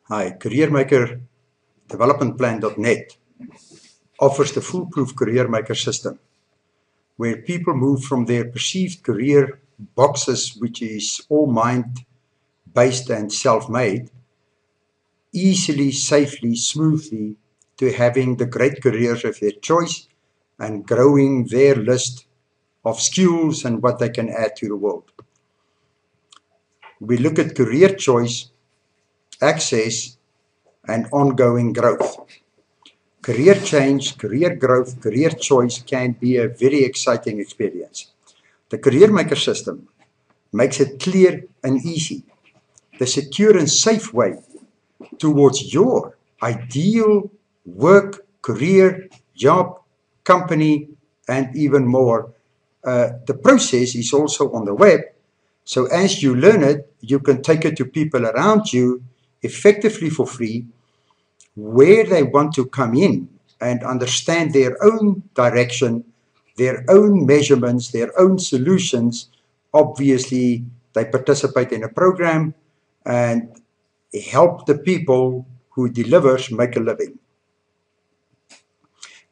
Hi, CareerMaker DevelopmentPlan.net offers the foolproof CareerMaker system where people move from their perceived career boxes, which is all mind-based and self-made, easily, safely, smoothly to having the great careers of their choice and growing their list of skills and what they can add to the world. We look at career choice, access, and ongoing growth. Career change, career growth, career choice can be a very exciting experience. The CareerMaker system makes it clear and easy, the secure and safe way towards your ideal work, career, job, company, and even more. The process is also on the web, so as you learn it, you can take it to people around you effectively for free, where they want to come in and understand their own direction, their own measurements, their own solutions. Obviously, they participate in a program and help the people who delivers make a living.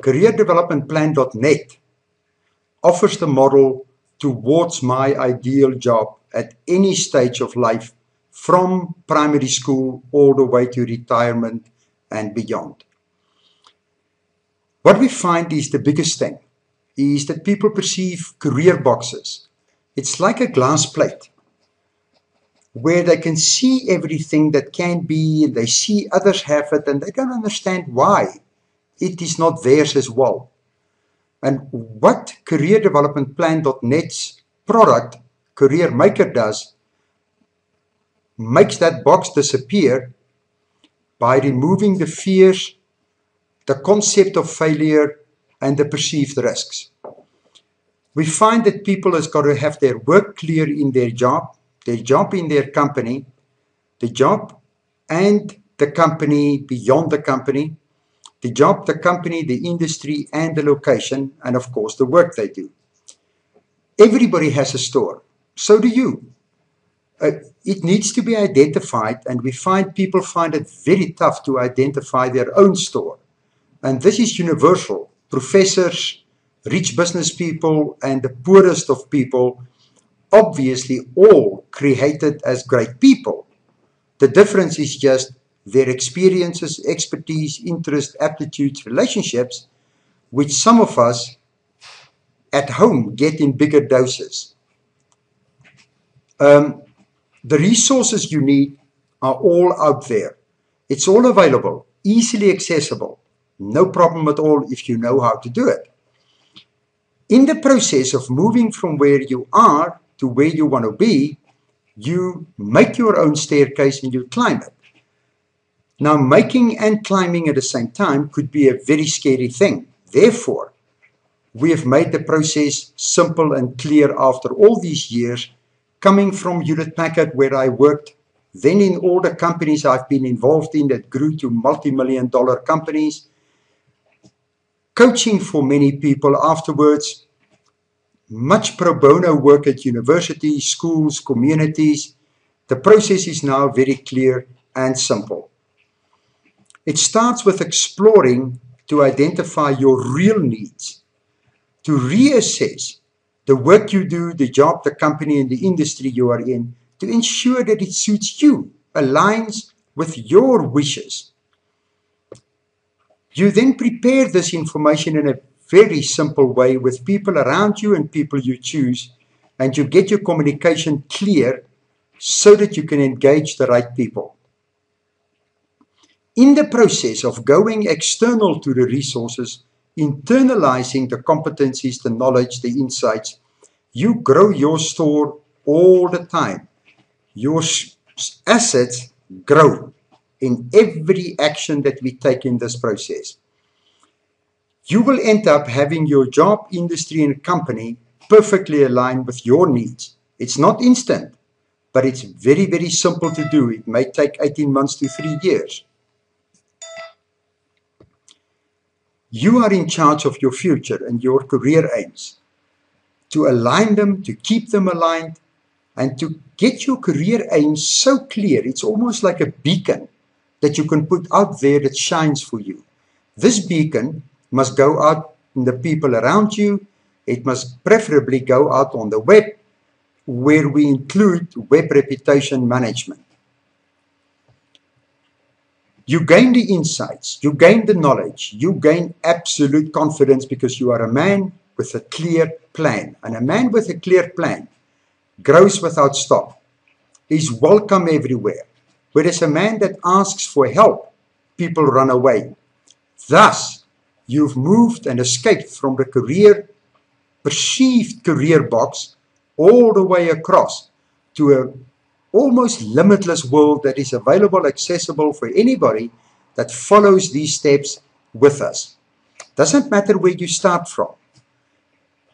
CareerDevelopmentPlan.net offers the model towards my ideal job at any stage of life, from primary school all the way to retirement and beyond. What we find is the biggest thing is that people perceive career boxes. It's like a glass plate where they can see everything that can be, and they see others have it, and they don't understand why it is not theirs as well. And what CareerDevelopmentPlan.net's product, CareerMaker, does, makes that box disappear by removing the fears, the concept of failure, and the perceived risks. We find that people has got to have their work clear in their job in their company, the job and the company beyond the company, the job, the company, the industry, and the location, and of course the work they do. Everybody has a store. So do you. It needs to be identified, and we find people find it very tough to identify their own store. And this is universal. Professors, rich business people, and the poorest of people, obviously all created as great people. The difference is just their experiences, expertise, interests, aptitudes, relationships, which some of us at home get in bigger doses. The resources you need are all out there. It's all available, easily accessible. No problem at all if you know how to do it. In the process of moving from where you are to where you want to be, you make your own staircase and you climb it. Now, making and climbing at the same time could be a very scary thing. Therefore, we have made the process simple and clear after all these years, coming from Hewlett Packard, where I worked, then in all the companies I've been involved in that grew to multi-million-dollar companies, coaching for many people afterwards, much pro bono work at universities, schools, communities. The process is now very clear and simple. It starts with exploring to identify your real needs, to reassess the work you do, the job, the company, and the industry you are in, to ensure that it suits you, aligns with your wishes. You then prepare this information in a very simple way with people around you and people you choose, and you get your communication clear so that you can engage the right people. In the process of going external to the resources, internalizing the competencies, the knowledge, the insights, you grow your store all the time. Your assets grow in every action that we take in this process. You will end up having your job, industry, and company perfectly aligned with your needs. It's not instant, but it's very, very simple to do. It may take 18 months to 3 years. You are in charge of your future and your career aims. To align them, to keep them aligned, and to get your career aims so clear, it's almost like a beacon that you can put out there that shines for you. This beacon must go out in the people around you. It must preferably go out on the web, where we include web reputation management. You gain the insights, you gain the knowledge, you gain absolute confidence because you are a man with a clear plan. And a man with a clear plan grows without stop, is welcome everywhere. Whereas a man that asks for help, people run away. Thus, you've moved and escaped from the perceived career box all the way across to a almost limitless world that is available, accessible for anybody that follows these steps with us. Doesn't matter where you start from.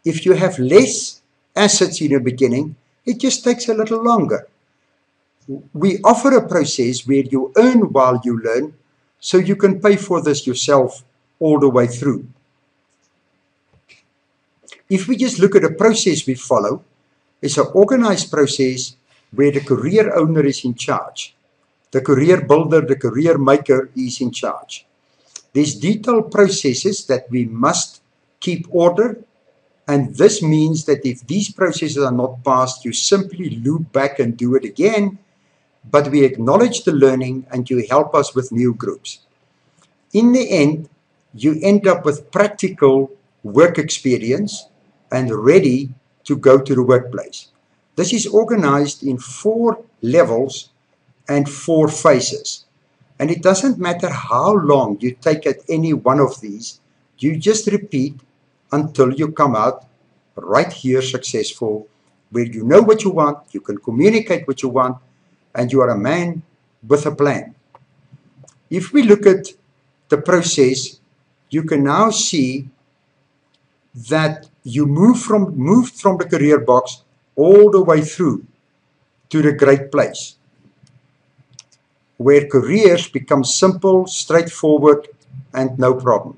If you have less assets in the beginning, it just takes a little longer. We offer a process where you earn while you learn, so you can pay for this yourself all the way through. If we just look at the process we follow, it's an organized process where the career owner is in charge. The career builder, the career maker is in charge. There's detailed processes that we must keep order, and this means that if these processes are not passed, you simply loop back and do it again, but we acknowledge the learning and you help us with new groups. In the end, you end up with practical work experience and ready to go to the workplace. This is organized in 4 levels and 4 phases. And it doesn't matter how long you take at any one of these, you just repeat until you come out right here successful, where you know what you want, you can communicate what you want, and you are a man with a plan. If we look at the process, you can now see that you moved from the career box all the way through to the great place, where careers become simple, straightforward, and no problem.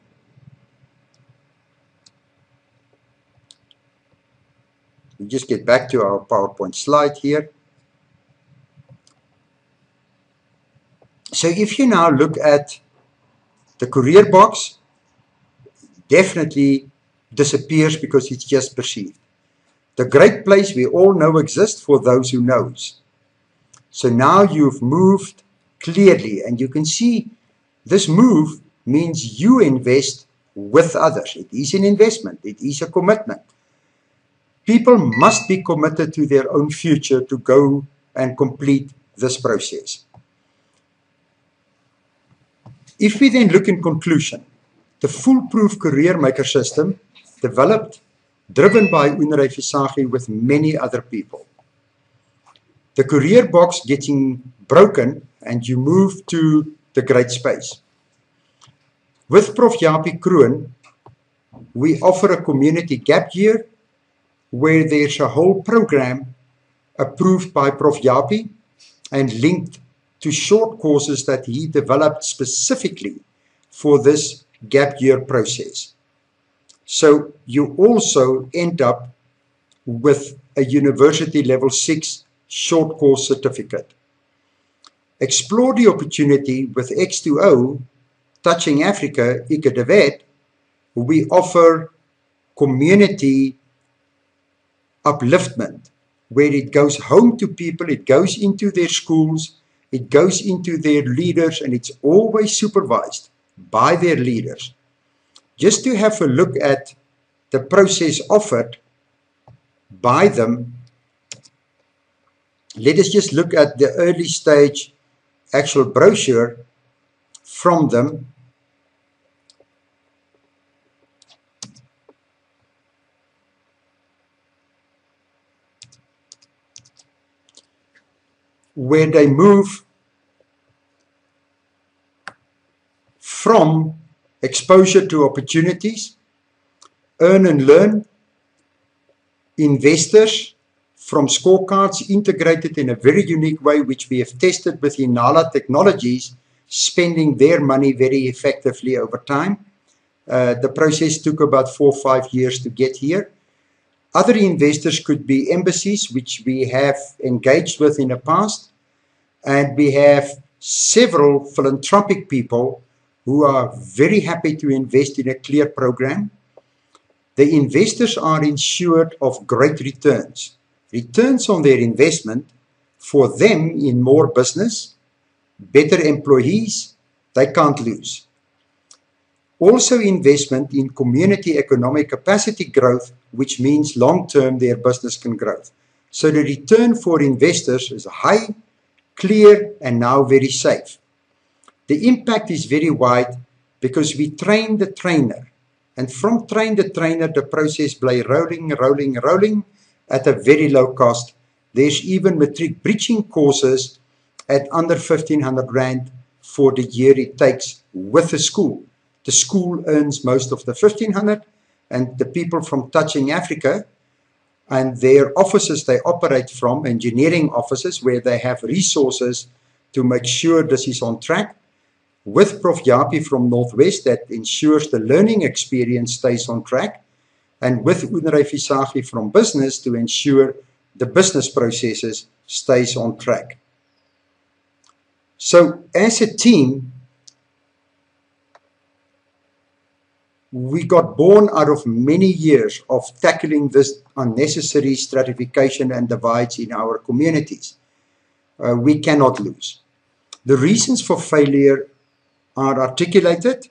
We just get back to our PowerPoint slide here. So if you now look at the career box, definitely disappears because it's just perceived. The great place we all know exists for those who knows. So now you've moved clearly, and you can see this move means you invest with others. It is an investment. It is a commitment. People must be committed to their own future to go and complete this process. If we then look in conclusion, the foolproof career maker system developed, driven by Unre Visagi with many other people. The career box getting broken and you move to the great space. With Prof. Japie Kroon, we offer a community gap year where there's a whole program approved by Prof. Japie and linked to short courses that he developed specifically for this gap year process. So you also end up with a university level 6 short course certificate. Explore the opportunity with X2O, Touching Africa, Ike de Wet. We offer community upliftment, where it goes home to people, it goes into their schools, it goes into their leaders, and it's always supervised by their leaders. Just to have a look at the process offered by them, let us just look at the early stage actual brochure from them. Where they move from exposure to opportunities, earn and learn, investors, from scorecards integrated in a very unique way, which we have tested with Inala Technologies, spending their money very effectively over time. The process took about 4 or 5 years to get here. Other investors could be embassies, which we have engaged with in the past, and we have several philanthropic people who are very happy to invest in a clear program. The investors are ensured of great returns. Returns on their investment for them in more business, better employees, they can't lose. Also investment in community economic capacity growth, which means long-term their business can grow. So the return for investors is high, clear, and now very safe. The impact is very wide because we train the trainer. And from train the trainer, the process play rolling at a very low cost. There's even matric bridging courses at under 1,500 Rand for the year it takes with the school. The school earns most of the 1,500, and the people from Touching Africa and their offices they operate from, engineering offices where they have resources to make sure this is on track, with Prof. Japie from Northwest that ensures the learning experience stays on track, and with Unrei Visagie from business to ensure the business processes stays on track. So as a team, we got born out of many years of tackling this unnecessary stratification and divides in our communities. We cannot lose. The reasons for failure are articulated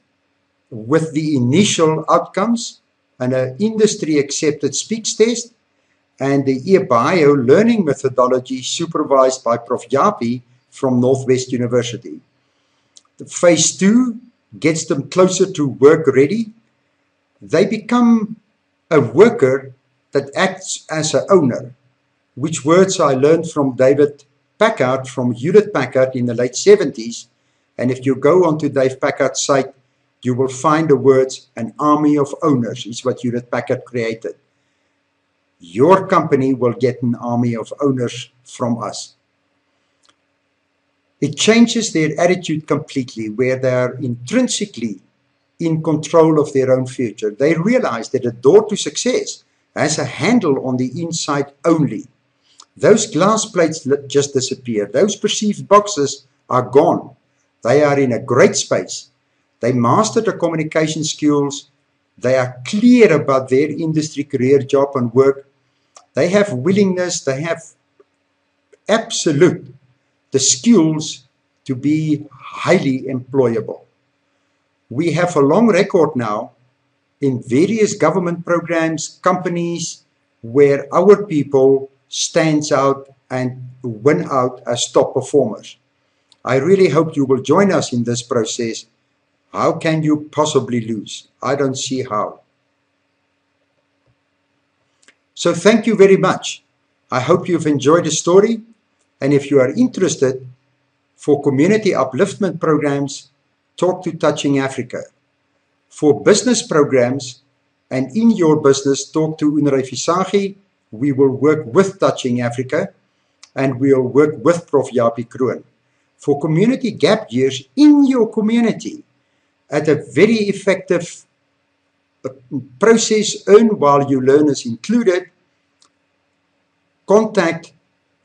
with the initial outcomes and an industry-accepted speech test and the eBio learning methodology supervised by Prof. Japie from Northwest University. The phase 2 gets them closer to work ready. They become a worker that acts as an owner, which words I learned from David Packard from Hewlett Packard in the late 70s. And if you go onto Dave Packard's site, you will find the words, an army of owners is what Hewlett Packard created. Your company will get an army of owners from us. It changes their attitude completely, where they are intrinsically in control of their own future. They realize that the door to success has a handle on the inside only. Those glass plates just disappear. Those perceived boxes are gone. They are in a great space. They master the communication skills. They are clear about their industry, career, job, and work. They have willingness. They have absolute the skills to be highly employable. We have a long record now in various government programs, companies, where our people stands out and win out as top performers. I really hope you will join us in this process. How can you possibly lose? I don't see how. So thank you very much. I hope you've enjoyed the story. And if you are interested for community upliftment programs, talk to Touching Africa. For business programs and in your business, talk to Unrei Visagie. We will work with Touching Africa and we'll work with Prof. Japie Kroon. For community gap years in your community at a very effective process, earn while you learn is included, contact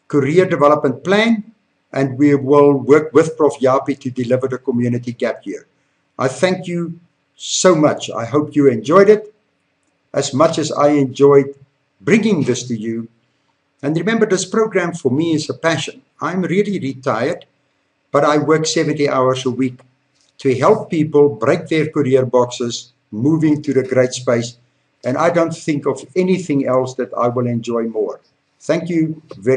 Career Development Plan and we will work with Prof. Japie to deliver the community gap year. I thank you so much. I hope you enjoyed it as much as I enjoyed bringing this to you. And remember, this program for me is a passion. I'm really retired, but I work 70 hours a week to help people break their career boxes, moving to the great space. And I don't think of anything else that I will enjoy more. Thank you very much.